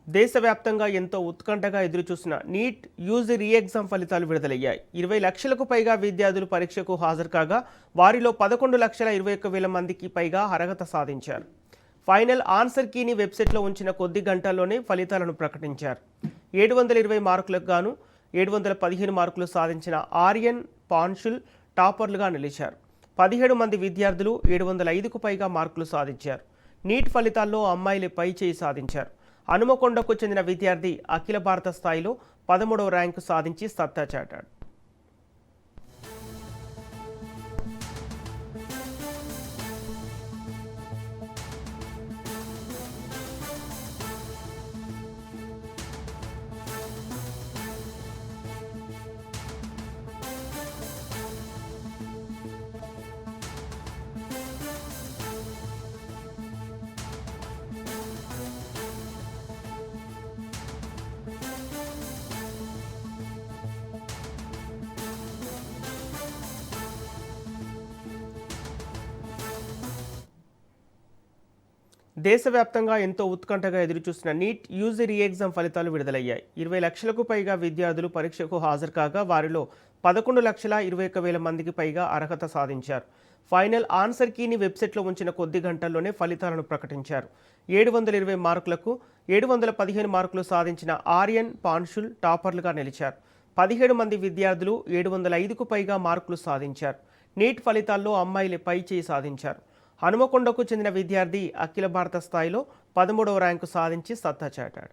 దేశవ్యాప్తంగా ఎంతో ఉత్కంఠగా ఎదురుచూసిన నీట్ యూజీ రీ ఎగ్జామ్ ఫలితాలు విడుదలయ్యాయి. 20 లక్షలకు పైగా విద్యార్థులు పరీక్షకు హాజరు కాగా వారిలో 11,21,000 మందికి పైగా అర్హత సాధించారు. ఫైనల్ ఆన్సర్ కీని వెబ్సైట్లో ఉంచిన కొద్ది గంటల్లోనే ఫలితాలను ప్రకటించారు. 720 మార్కులకు గాను 715 మార్కులు సాధించిన ఆర్యన్ పాన్షుల్ టాపర్లుగా నిలిచారు. 17 మంది విద్యార్థులు 705కు పైగా మార్కులు సాధించారు. నీట్ ఫలితాల్లో అమ్మాయిలే పై చేయి సాధించారు. హనుమకొండకు చెందిన విద్యార్థి అఖిల భారత స్థాయిలో 13వ ర్యాంకు సాధించి సత్తా చాటాడు. దేశవ్యాప్తంగా ఎంతో ఉత్కంఠగా ఎదురుచూసిన నీట్ యూజీ రీ ఎగ్జామ్ ఫలితాలు విడుదలయ్యాయి. 20 లక్షలకు పైగా విద్యార్థులు పరీక్షకు హాజరు కాగా వారిలో 11,21,000 మందికి పైగా అర్హత సాధించారు. ఫైనల్ ఆన్సర్ కీని వెబ్సైట్లో ఉంచిన కొద్ది గంటల్లోనే ఫలితాలను ప్రకటించారు. 720 మార్కులకు 715 మార్కులు సాధించిన ఆర్యన్ పాన్షుల్ టాపర్లుగా నిలిచారు. 17 మంది విద్యార్థులు 705కు పైగా మార్కులు సాధించారు. నీట్ ఫలితాల్లో అమ్మాయిలే పై చేయి సాధించారు. హనుమకొండకు చెందిన విద్యార్థి అఖిల భారత స్థాయిలో 13వ ర్యాంకు సాధించి సత్తా చాటాడు.